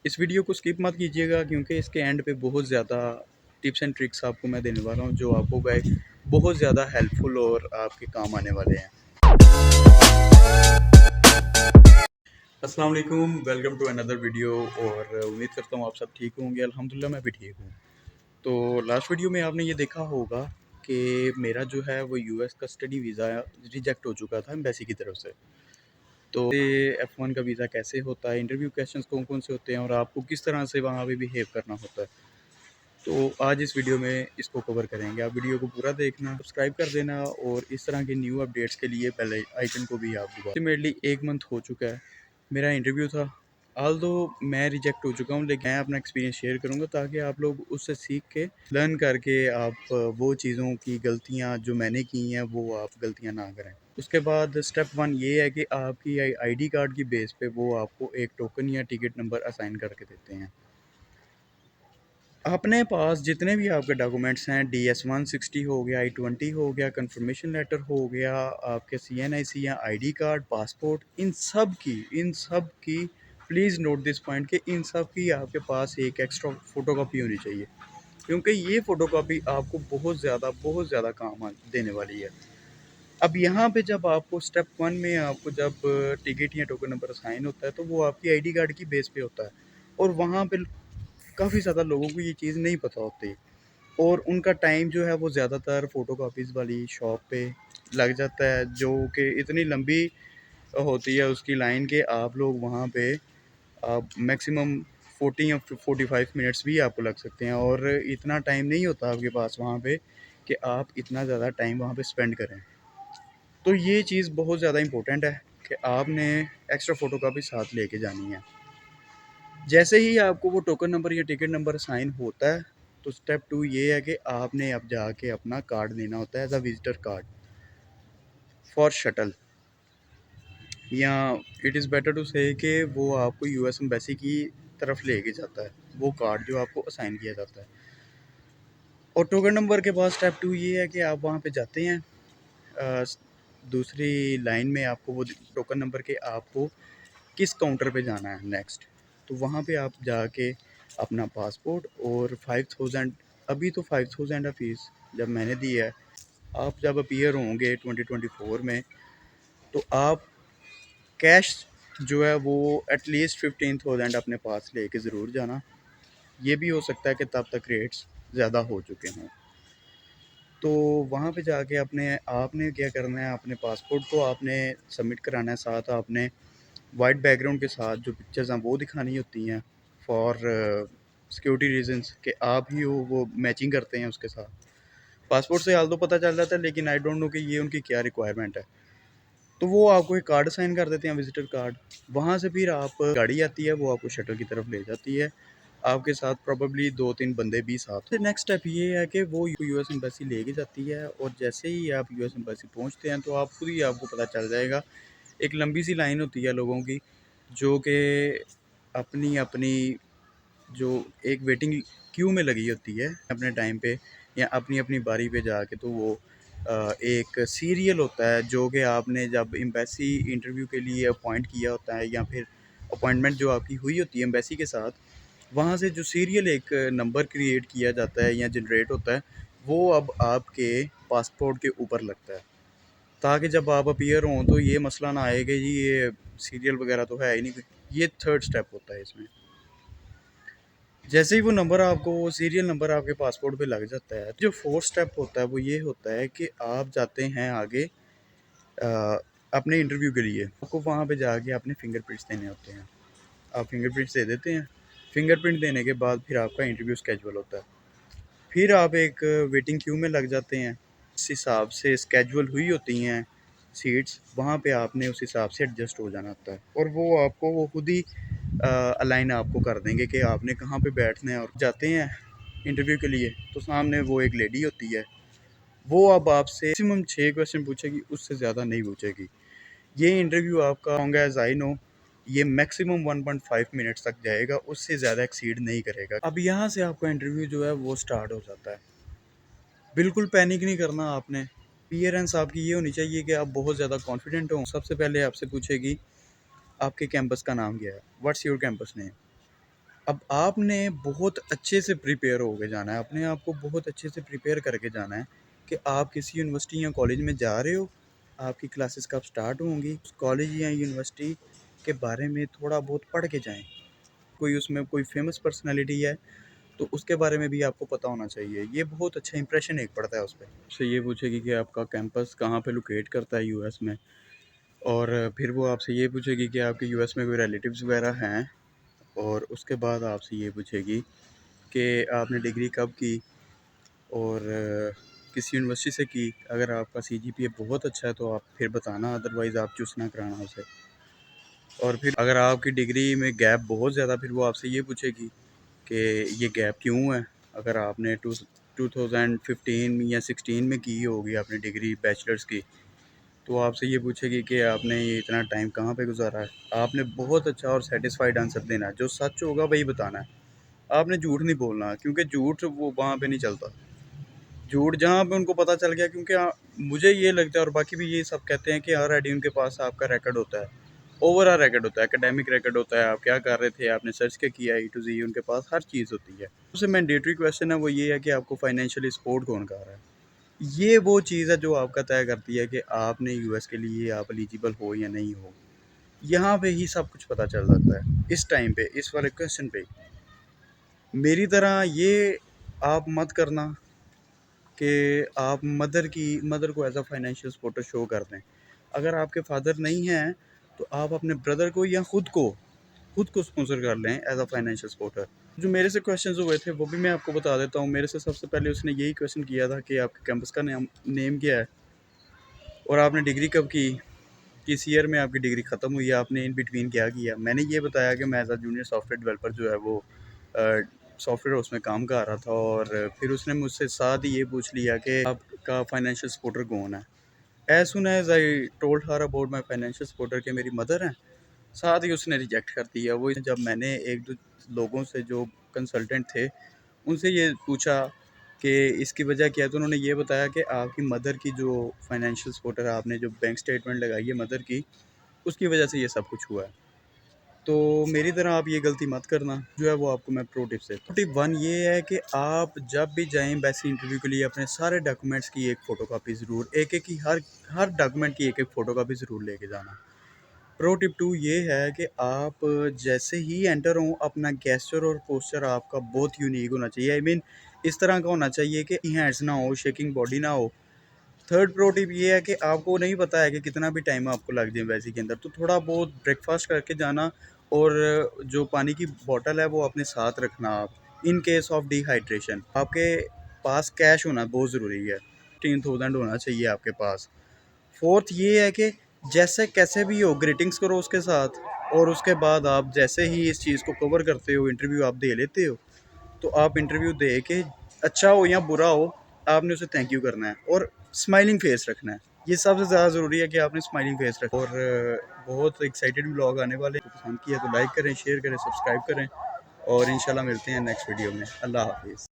इस वीडियो को स्किप मत कीजिएगा क्योंकि इसके एंड पे बहुत ज़्यादा टिप्स एंड ट्रिक्स आपको मैं देने वाला हूँ जो आपको गाइस बहुत ज़्यादा हेल्पफुल और आपके काम आने वाले हैं। अस्सलाम वालेकुम, वेलकम टू अनदर वीडियो। और उम्मीद करता हूँ आप सब ठीक होंगे। अल्हम्दुलिल्लाह मैं भी ठीक हूँ। तो लास्ट वीडियो में आपने ये देखा होगा कि मेरा जो है वो यूएस का स्टडी वीज़ा रिजेक्ट हो चुका था एम्बेसी की तरफ से। तो F1 का वीज़ा कैसे होता है, इंटरव्यू क्वेश्चंस कौन कौन से होते हैं और आपको किस तरह से वहाँ पे बिहेव करना होता है, तो आज इस वीडियो में इसको कवर करेंगे। आप वीडियो को पूरा देखना, सब्सक्राइब कर देना और इस तरह के न्यू अपडेट्स के लिए बेल आइकन को भी आप दबाओ। अल्टीमेटली 1 मंथ हो चुका है, मेरा इंटरव्यू था। ऑल्दो मैं रिजेक्ट हो चुका हूँ, लेकिन मैं अपना एक्सपीरियंस शेयर करूँगा ताकि आप लोग उससे सीख के लर्न करके आप वो चीज़ों की गलतियाँ जो मैंने की हैं वो आप गलतियाँ ना करें। उसके बाद स्टेप 1 ये है कि आपकी आईडी कार्ड की बेस पे वो आपको एक टोकन या टिकट नंबर असाइन करके देते हैं। अपने पास जितने भी आपके डॉक्यूमेंट्स हैं, DS-160 हो गया, I-20 हो गया, कंफर्मेशन लेटर हो गया, आपके CNIC या आईडी कार्ड, पासपोर्ट, इन सब की प्लीज़ नोट दिस पॉइंट कि इन सब की आपके पास एक एक्स्ट्रा फ़ोटोकॉपी होनी चाहिए, क्योंकि ये फ़ोटोकॉपी आपको बहुत ज़्यादा काम देने वाली है। अब यहाँ पे जब आपको स्टेप 1 में आपको जब टिकट या टोकन नंबर असाइन होता है तो वो आपकी आईडी कार्ड की बेस पे होता है, और वहाँ पे काफ़ी ज़्यादा लोगों को ये चीज़ नहीं पता होती, और उनका टाइम जो है वो ज़्यादातर फ़ोटोकॉपीज़ वाली शॉप पे लग जाता है, जो कि इतनी लंबी होती है उसकी लाइन के आप लोग वहाँ पे आप मैक्सिमम 40 या 45 मिनट्स भी आपको लग सकते हैं, और इतना टाइम नहीं होता आपके पास वहाँ पे कि आप इतना ज़्यादा टाइम वहाँ पे स्पेंड करें। तो ये चीज़ बहुत ज़्यादा इम्पोर्टेंट है कि आपने एक्स्ट्रा फ़ोटोकॉपी साथ लेके जानी है। जैसे ही आपको वो टोकन नंबर या टिकट नंबर असाइन होता है तो स्टेप 2 ये है कि आपने अब जाके अपना कार्ड लेना होता है as a visitor card for shuttle, या it is better to say कि वो आपको यूएस एम्बेसी की तरफ लेके जाता है, वो कार्ड जो आपको असाइन किया जाता है। और टोकन नंबर के बाद स्टेप 2 ये है कि आप वहाँ पे जाते हैं, अ, दूसरी लाइन में आपको वो टोकन नंबर के आपको किस काउंटर पे जाना है नेक्स्ट, तो वहाँ पे आप जाके अपना पासपोर्ट और 5000, अभी तो 5000 है फ़ीस जब मैंने दी है। आप जब अपीयर होंगे 2024 में तो आप कैश जो है वो एटलीस्ट 15000 अपने पास लेके ज़रूर जाना। ये भी हो सकता है कि तब तक रेट्स ज़्यादा हो चुके हों। तो वहाँ पे जाके आपने क्या करना है, अपने पासपोर्ट को आपने सबमिट कराना है, साथ आपने वाइट बैकग्राउंड के साथ जो पिक्चर्स हैं वो दिखानी होती हैं फॉर सिक्योरिटी रीजंस कि आप ही हो वो मैचिंग करते हैं उसके साथ। पासपोर्ट से हाल तो पता चल जाता है, लेकिन आई डोंट नो कि ये उनकी क्या रिक्वायरमेंट है। तो वो आपको एक कार्ड साइन कर देते हैं, विजिटर कार्ड। वहाँ से फिर आप गाड़ी आती है, वो आपको शटर की तरफ ले जाती है, आपके साथ प्रोबेबली 2-3 बंदे भी साथ। फिर नेक्स्ट स्टेप ये है कि वो यूएस एम्बेसी लेके जाती है, और जैसे ही आप यूएस एम्बेसी पहुँचते हैं तो आप खुद ही आपको पता चल जाएगा। एक लंबी सी लाइन होती है लोगों की जो कि अपनी अपनी जो एक वेटिंग क्यू में लगी होती है अपने टाइम पे या अपनी अपनी बारी पे जाके, तो वो एक सीरियल होता है जो कि आपने जब एम्बेसी इंटरव्यू के लिए अपॉइंट किया होता है, या फिर अपॉइंटमेंट जो आपकी हुई होती है एम्बेसी के साथ, वहाँ से जो सीरियल एक नंबर क्रिएट किया जाता है या जनरेट होता है, वो अब आपके पासपोर्ट के ऊपर लगता है, ताकि जब आप अपीयर हों तो ये मसला ना आए कि जी ये सीरियल वगैरह तो है ही नहीं। ये थर्ड स्टेप होता है इसमें। जैसे ही वो नंबर आपको वो सीरियल नंबर आपके पासपोर्ट पे लग जाता है, जो फोर्थ स्टेप होता है वो ये होता है कि आप जाते हैं आगे अपने इंटरव्यू के लिए। आपको वहाँ पे जाके अपने फिंगरप्रिंट्स देने होते हैं। आप फिंगरप्रिंट्स दे देते हैं, फिंगरप्रिंट देने के बाद फिर आपका इंटरव्यू स्केजुअल होता है। फिर आप एक वेटिंग क्यू में लग जाते हैं। इस हिसाब से स्केजुअल हुई होती हैं सीट्स, वहाँ पे आपने उस हिसाब से एडजस्ट हो जाना होता है, और वो खुद ही अलाइन आपको कर देंगे कि आपने कहाँ पे बैठना है। और जाते हैं इंटरव्यू के लिए तो सामने वो एक लेडी होती है, वो अब आपसे मैक्सिमम 6 क्वेश्चन पूछेगी, उससे ज़्यादा नहीं पूछेगी। ये इंटरव्यू आपका लॉन्ग एज आई नो ये मैक्सिमम 1.5 मिनट्स तक जाएगा, उससे ज़्यादा एक्सीड नहीं करेगा। अब यहाँ से आपका इंटरव्यू जो है वो स्टार्ट हो जाता है। बिल्कुल पैनिक नहीं करना आपने। अपीयरेंस आपकी ये होनी चाहिए कि आप बहुत ज़्यादा कॉन्फिडेंट हों। सबसे पहले आपसे पूछेगी आपके कैंपस का नाम क्या है, व्हाट्स योर कैंपस नेम। अब आपने बहुत अच्छे से प्रिपेयर होके जाना है, अपने आप को बहुत अच्छे से प्रिपेयर करके जाना है कि आप किसी यूनिवर्सिटी या कॉलेज में जा रहे हो, आपकी क्लासेस कब स्टार्ट होंगी, उस कॉलेज या यूनिवर्सिटी के बारे में थोड़ा बहुत पढ़ के जाएँ। कोई उसमें कोई फ़ेमस पर्सनैलिटी है, तो उसके बारे में भी आपको पता होना चाहिए। ये बहुत अच्छा इंप्रेशन एक पड़ता है उस पे। आपसे ये पूछेगी कि आपका कैंपस कहाँ पे लोकेट करता है यूएस में, और फिर वो आपसे ये पूछेगी कि आपके यूएस में कोई रिलेटिव्स वगैरह हैं, और उसके बाद आपसे ये पूछेगी कि आपने डिग्री कब की और किस यूनिवर्सिटी से की। अगर आपका सीजीपीए बहुत अच्छा है तो आप फिर बताना, अदरवाइज़ आप चूज़ ना कराना उसे। और फिर अगर आपकी डिग्री में गैप बहुत ज़्यादा, फिर वो आपसे ये पूछेगी कि ये गैप क्यों है। अगर आपने 2015 या 16 में की होगी आपने डिग्री बैचलर्स की, तो आपसे ये पूछेगी कि आपने ये इतना टाइम कहाँ पे गुजारा है। आपने बहुत अच्छा और सेटिस्फाइड आंसर देना है, जो सच होगा वही बताना है। आपने झूठ नहीं बोलना, क्योंकि झूठ वो वहाँ पे नहीं चलता। झूठ जहाँ पे उनको पता चल गया, क्योंकि मुझे ये लगता है और बाकी भी ये सब कहते हैं कि ऑलरेडी उनके पास आपका रिकॉर्ड होता है, ओवरऑल रिकॉर्ड होता है, एकेडमिक रिकॉर्ड होता है, आप क्या कर रहे थे, आपने सर्च क्या किया, ए टू जी उनके पास हर चीज़ होती है। सबसे मैंडेटरी क्वेश्चन है वो ये है कि आपको फाइनेंशियली सपोर्ट कौन कर रहा है। ये वो चीज़ है जो आपका तय करती है कि आपने यूएस के लिए आप एलिजिबल हो या नहीं हो। यहाँ पे ही सब कुछ पता चल जाता है, इस टाइम पे, इस वाले क्वेश्चन पे। मेरी तरह ये आप मत करना कि आप मदर को as a financial supporter show कर दें। अगर आपके फादर नहीं हैं तो आप अपने ब्रदर को या खुद को स्पॉन्सर कर लें एज अ फाइनेंशियल सपोर्टर। जो मेरे से क्वेश्चंस हुए थे वो भी मैं आपको बता देता हूँ। मेरे से सबसे पहले उसने यही क्वेश्चन किया था कि आपके कैंपस का नेम क्या है और आपने डिग्री कब की, किस ईयर में आपकी डिग्री ख़त्म हुई है, आपने इन बिटवीन क्या किया। मैंने ये बताया कि मैं as a junior software developer जो है वो सॉफ्टवेयर उसमें काम कर रहा था, और फिर उसने मुझसे साथ ही ये पूछ लिया कि आपका फाइनेंशियल सपोर्टर कौन है। As soon as I told her about my financial supporter के मेरी मदर हैं, साथ ही उसने रिजेक्ट कर दिया। वो जब मैंने एक दो लोगों से जो कंसल्टेंट थे उनसे ये पूछा कि इसकी वजह क्या है, तो उन्होंने ये बताया कि आपकी मदर की जो फाइनेंशियल सपोर्टर है, आपने जो बैंक स्टेटमेंट लगाई है मदर की, उसकी वजह से ये सब कुछ हुआ है। तो मेरी तरह आप ये गलती मत करना, जो है वो आपको मैं प्रो टिप से। टिप 1 ये है कि आप जब भी जाएँ एम्बेसी इंटरव्यू के लिए अपने सारे डॉक्यूमेंट्स की एक फ़ोटोकॉपी ज़रूर, एक-एक की हर डॉक्यूमेंट की एक-एक फ़ोटोकॉपी ज़रूर लेके जाना। प्रो टिप 2 ये है कि आप जैसे ही एंटर हों, अपना गेस्चर और पोस्चर आपका बहुत यूनिक होना चाहिए। आई मीन इस तरह का होना चाहिए कि हैंड्स ना हो, शेकिंग बॉडी ना हो। थर्ड प्रो टिप ये है कि आपको नहीं पता है कि कितना भी टाइम आपको लग जाए एम्बेसी के अंदर, तो थोड़ा बहुत ब्रेकफास्ट करके जाना, और जो पानी की बॉटल है वो अपने साथ रखना आप, इन केस ऑफ डिहाइड्रेशन। आपके पास कैश होना बहुत ज़रूरी है, 15,000 होना चाहिए आपके पास। फोर्थ ये है कि जैसे कैसे भी हो ग्रीटिंग्स करो उसके साथ, और उसके बाद आप जैसे ही इस चीज़ को कवर करते हो, इंटरव्यू आप दे लेते हो, तो आप इंटरव्यू दे के अच्छा हो या बुरा हो, आपने उसे थैंक यू करना है और स्माइलिंग फेस रखना है। ये सबसे ज़्यादा ज़रूरी है कि आपने स्माइलिंग फेस रखा। और बहुत एक्साइटेड व्लॉग आने वाले हैं। पसंद किया तो लाइक करें, शेयर करें, सब्सक्राइब करें, और इंशाल्लाह मिलते हैं नेक्स्ट वीडियो में। अल्लाह हाफिज़।